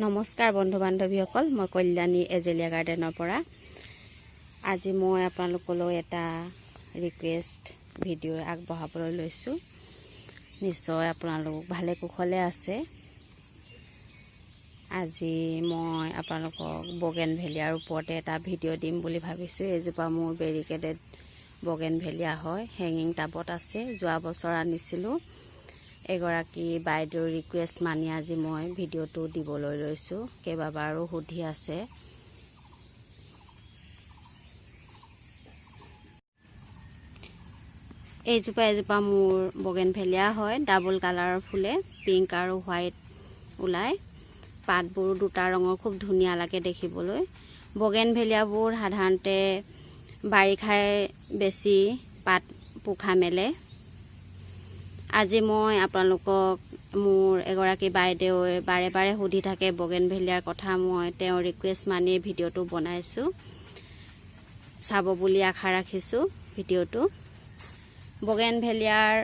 নমস্কাৰ বন্ধু বান্ধৱীসকল, মই কল্যাণী এজেলিয়া গাৰ্ডেনৰ পৰা আজি মই আপোনালোকলৈ এটা ৰিকুৱেষ্ট ভিডিঅ' আগবঢ়াবলৈ লৈছোঁ। নিশ্চয় আপোনালোক ভালে কুশলে আছে। আজি মই আপোনালোকক বগেনভেলিয়াৰ ওপৰতে এটা ভিডিঅ' দিম বুলি ভাবিছোঁ। এইজোপা মোৰ বেৰিকেডেড বগেনভেলিয়া হয়, হেঙিং টাবত আছে। যোৱা বছৰ আনিছিলোঁ। এগৰাকী বাইদেউৰ ৰিকুৱেষ্ট মানি আজি মই ভিডিঅ'টো দিবলৈ লৈছোঁ। কেইবাবাৰো সুধি আছে। এজোপা মোৰ বগেনভেলিয়া হয়। ডাবল কালাৰৰ ফুলে, পিংক আৰু হোৱাইট ওলায়। পাতবোৰ দুটা ৰঙৰ, খুব ধুনীয়া লাগে দেখিবলৈ। বগেনভেলিয়াবোৰ সাধাৰণতে বাৰিষাই বেছি পাত পোখা মেলে। আজি মই আপোনালোকক মোৰ এগৰাকী বাইদেৱে বাৰে বাৰে সুধি থাকে বগেনভেলিয়াৰ কথা। মই তেওঁৰ ৰিকুৱেষ্ট মানি ভিডিঅ'টো বনাইছোঁ। চাব বুলি আশা ৰাখিছোঁ ভিডিঅ'টো। বগেনভেলিয়াৰ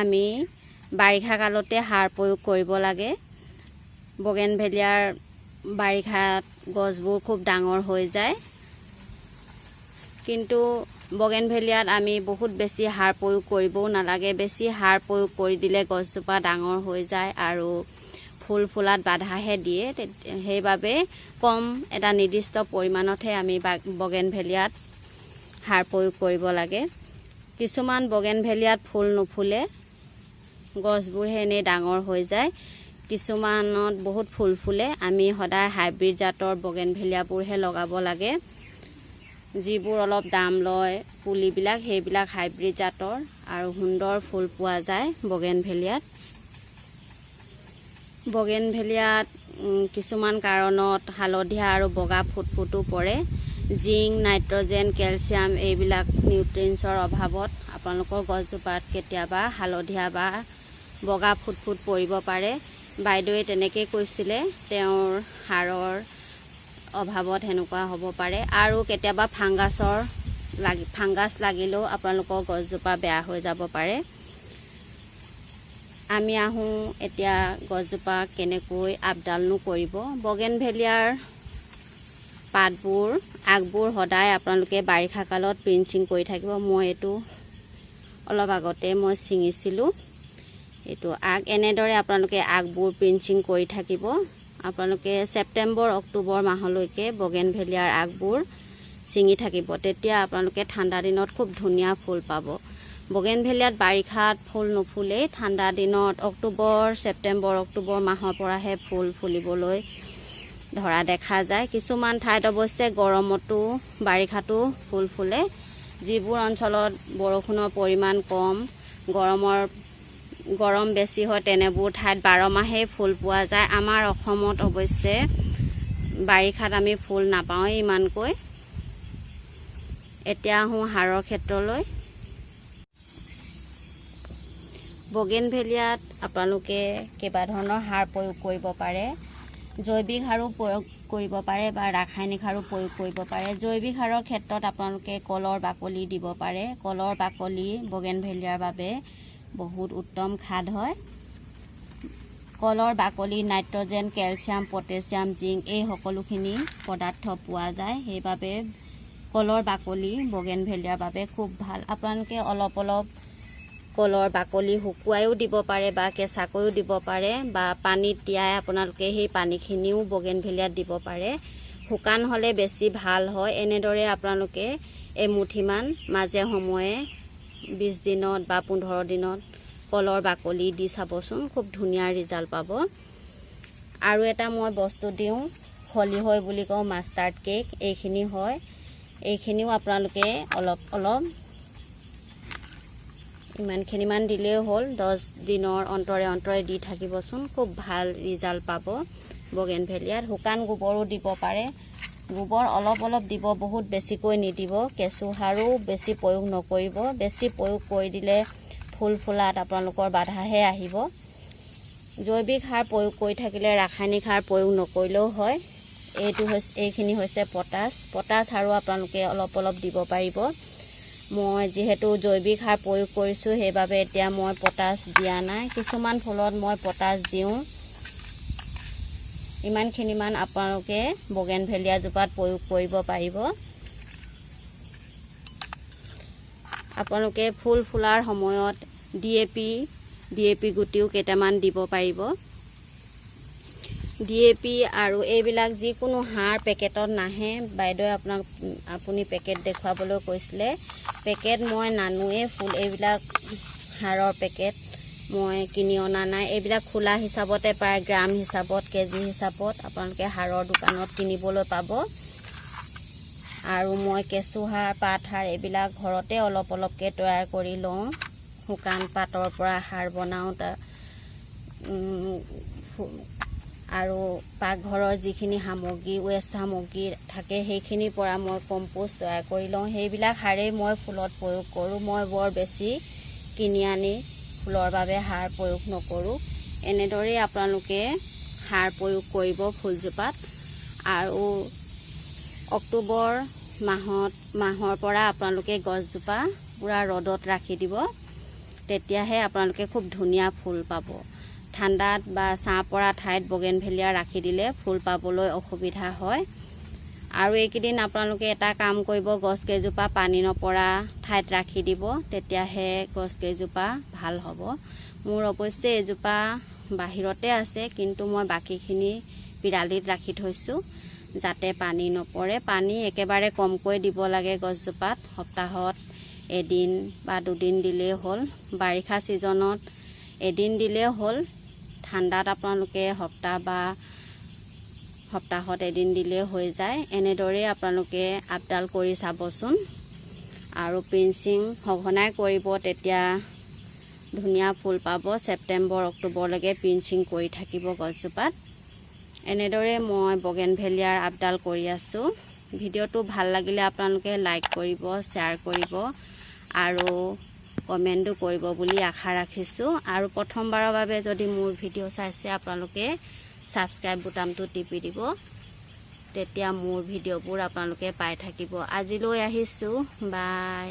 আমি বাৰিষা কালতে সাৰ প্ৰয়োগ কৰিব লাগে। বগেনভেলিয়াৰ বাৰিষাত গছবোৰ খুব ডাঙৰ হৈ যায়, কিন্তু বগেনভেলিয়াত আমি বহুত বেছি সাৰ প্ৰয়োগ কৰিবও নালাগে। বেছি সাৰ প্ৰয়োগ কৰি দিলে গছজোপা ডাঙৰ হৈ যায় আৰু ফুল ফুলাত বাধাহে দিয়ে। সেইবাবে কম এটা নিৰ্দিষ্ট পৰিমাণতহে আমি বগেনভেলিয়াত সাৰ প্ৰয়োগ কৰিব লাগে। কিছুমান বগেনভেলিয়াত ফুল নুফুলে, গছবোৰহে এনেই ডাঙৰ হৈ যায়। কিছুমানত বহুত ফুল ফুলে। আমি সদায় হাইব্ৰিড জাতৰ বগেনভেলিয়াবোৰহে লগাব লাগে। যিবোৰ অলপ দাম লয় পুলিবিলাক, সেইবিলাক হাইব্ৰিড জাতৰ আৰু সুন্দৰ ফুল পোৱা যায় বগেনভেলিয়াত। বগেনভেলিয়াত কিছুমান কাৰণত হালধীয়া আৰু বগা ফুটফুটো পৰে। জিংক, নাইট্ৰজেন, কেলছিয়াম এইবিলাক নিউট্ৰিয়েণ্টছৰ অভাৱত আপোনালোকৰ গছজোপাত কেতিয়াবা হালধীয়া বা বগা ফুটফুট পৰিব পাৰে। বাইদেৱে তেনেকৈ কৈছিলে, তেওঁৰ সাৰৰ অভাৱত সেনেকুৱা হ'ব পাৰে। আৰু কেতিয়াবা ফাংগাছ লাগিলেও আপোনালোকৰ গছজোপা বেয়া হৈ যাব পাৰে। আমি আহোঁ এতিয়া গছজোপা কেনেকৈ আপডালনো কৰিব। বগেনভেলিয়াৰ পাতবোৰ, আগবোৰ সদায় আপোনালোকে বাৰিষা কালত প্ৰিঞ্চিং কৰি থাকিব। মই এইটো অলপ আগতে মই ছিঙিছিলোঁ। এইটো আগ এনেদৰে আপোনালোকে আগবোৰ প্ৰিঞ্চিং কৰি থাকিব। আপোনালোকে ছেপ্টেম্বৰ অক্টোবৰ মাহলৈকে বগেনভেলিয়াৰ আগবোৰ ছিঙি থাকিব। তেতিয়া আপোনালোকে ঠাণ্ডা দিনত খুব ধুনীয়া ফুল পাব। বগেনভেলিয়াত বাৰিষাত ফুল নুফুলেই। ঠাণ্ডা দিনত ছেপ্টেম্বৰ অক্টোবৰ মাহৰ পৰাহে ফুল ফুলিবলৈ ধৰা দেখা যায়। কিছুমান ঠাইত অৱশ্যে গৰমতো বাৰিষাতো ফুল ফুলে। যিবোৰ অঞ্চলত বৰষুণৰ পৰিমাণ কম, গৰম বেছি হয়, তেনেবোৰ ঠাইত 12 মাহেই ফুল পোৱা যায়। আমাৰ অসমত অৱশ্যে বাৰিষাত আমি ফুল নাপাওঁৱেই ইমানকৈ। এতিয়া আহোঁ সাৰৰ ক্ষেত্ৰলৈ। বগেনভেলিয়াত আপোনালোকে কেইবা ধৰণৰ সাৰ প্ৰয়োগ কৰিব পাৰে। জৈৱিক সাৰো প্ৰয়োগ কৰিব পাৰে বা ৰাসায়নিক সাৰো প্ৰয়োগ কৰিব পাৰে। জৈৱিক সাৰৰ ক্ষেত্ৰত আপোনালোকে কলৰ বাকলি দিব পাৰে। কলৰ বাকলি বগেনভেলিয়াৰ বাবে বহুত উত্তম খাদ হয়। কলৰ বাকলিত নাইট্ৰজেন, কেলছিয়াম, পটাছিয়াম, জিংক এই সকলোখিনি পদাৰ্থ পোৱা যায়। সেইবাবে কলৰ বাকলি বগেনভেলিয়াৰ বাবে খুব ভাল। আপোনালোকে অলপ অলপ কলৰ বাকলি শুকুৱাইও দিব পাৰে বা কেঁচাকৈও দিব পাৰে, বা পানীত তিয়াই আপোনালোকে সেই পানীখিনিও বগেনভেলিয়াত দিব পাৰে। শুকান হ'লে বেছি ভাল হয়। এনেদৰে আপোনালোকে এমুঠিমান মাজে সময়ে 20 দিনত বা 15 দিনত কলৰ বাকলি দি চাবচোন, খুব ধুনীয়া ৰিজাল্ট পাব। আৰু এটা মই বস্তু দিওঁ, হলি হয় বুলি কওঁ, মাষ্টাৰ্ড কেক। এইখিনি হয়, এইখিনিও আপোনালোকে অলপ অলপ ইমানখিনিমান দিলেও হ'ল। 10 দিনৰ অন্তৰে অন্তৰে দি থাকিবচোন, খুব ভাল ৰিজাল্ট পাব বগেনভেলিয়াত। শুকান গোবৰো দিব পাৰে। গোবৰ অলপ অলপ দিব, বহুত বেছিকৈ নিদিব। কেঁচু সাৰো বেছি প্ৰয়োগ নকৰিব। বেছি প্ৰয়োগ কৰি দিলে ফুল ফুলাত আপোনালোকৰ বাধাহে আহিব। জৈৱিক সাৰ প্ৰয়োগ কৰি থাকিলে ৰাসায়নিক সাৰ প্ৰয়োগ নকৰিলেও হয়। এইখিনি হৈছে পটাছ সাৰো আপোনালোকে অলপ অলপ দিব পাৰিব। মই যিহেতু জৈৱিক সাৰ প্ৰয়োগ কৰিছোঁ, সেইবাবে এতিয়া মই পটাছ দিয়া নাই। কিছুমান ফুলত মই পটাছ দিওঁ। ইমানখিনিমান আপোনালোকে বগেনভেলিয়া জোপাত প্ৰয়োগ কৰিব পাৰিব। আপোনালোকে ফুল ফুলাৰ সময়ত ডিএপি গুটিও কেইটামান দিব পাৰিব। ডিএপি আৰু এইবিলাক যিকোনো সাৰ পেকেটত নাহে। বাইদেৱে আপুনি পেকেট দেখুৱাবলৈ কৈছিলে। পেকেট মই নানোৱে, এইবিলাক সাৰৰ পেকেট মই কিনি অনা নাই। এইবিলাক খোলা হিচাপতে পায়, গ্ৰাম হিচাপত, কেজি হিচাপত আপোনালোকে সাৰৰ দোকানত কিনিবলৈ পাব। আৰু মই কেঁচু সাৰ, পাত সাৰ এইবিলাক ঘৰতে অলপ অলপকৈ তৈয়াৰ কৰি লওঁ। শুকান পাতৰ পৰা সাৰ বনাওঁ। আৰু পাকঘৰৰ যিখিনি সামগ্ৰী, ৱেষ্ট সামগ্ৰী থাকে সেইখিনিৰ পৰা মই কম্পোষ্ট তৈয়াৰ কৰি লওঁ। সেইবিলাক সাৰেই মই ফুলত প্ৰয়োগ কৰোঁ। মই বৰ বেছি কিনি আনি ফুলৰ বাবে সাৰ প্ৰয়োগ নকৰোঁ। এনেদৰেই আপোনালোকে সাৰ প্ৰয়োগ কৰিব ফুলজোপাত। আৰু অক্টোবৰ মাহৰ পৰা আপোনালোকে গছজোপা পূৰা ৰ'দত ৰাখি দিব। তেতিয়াহে আপোনালোকে খুব ধুনীয়া ফুল পাব। ঠাণ্ডাত বা ছাঁ পৰা ঠাইত বগেনভেলিয়া ৰাখি দিলে ফুল পাবলৈ অসুবিধা হয়। আৰু এইকেইদিন আপোনালোকে এটা কাম কৰিব, গছকেইজোপা পানী নপৰা ঠাইত ৰাখি দিব। তেতিয়াহে গছকেইজোপা ভাল হ'ব। মোৰ অৱশ্যে এজোপা বাহিৰতে আছে, কিন্তু মই বাকীখিনি পিৰালিত ৰাখি থৈছোঁ যাতে পানী নপৰে। পানী একেবাৰে কমকৈ দিব লাগে গছজোপাত। সপ্তাহত এদিন বা দুদিন দিলেই হ'ল। বাৰিষা ছিজনত এদিন দিলেই হ'ল। ঠাণ্ডাত আপোনালোকে সপ্তাহত এদিন দিলে হৈ যায়। এনেদৰেই আপোনালোকে আপডাল কৰি চাবচোন। আৰু পিঞ্চিং সঘনাই কৰিব, তেতিয়া ধুনীয়া ফুল পাব। ছেপ্টেম্বৰ অক্টোবৰলৈকে পিঞ্চিং কৰি থাকিব গছজোপাত। এনেদৰে মই বগেনভেলিয়াৰ আপডাল কৰি আছোঁ। ভিডিঅ'টো ভাল লাগিলে আপোনালোকে লাইক কৰিব, শ্বেয়াৰ কৰিব আৰু কমেণ্টো কৰিব বুলি আশা ৰাখিছোঁ। আৰু প্ৰথমবাৰৰ বাবে যদি মোৰ ভিডিঅ' চাইছে আপোনালোকে ছাবস্ক্ৰাইব বুটামটো টিপি দিব। তেতিয়া মোৰ ভিডিঅ'বোৰ আপোনালোকে পাই থাকিব। আজিলৈ আহিছোঁ, বাই।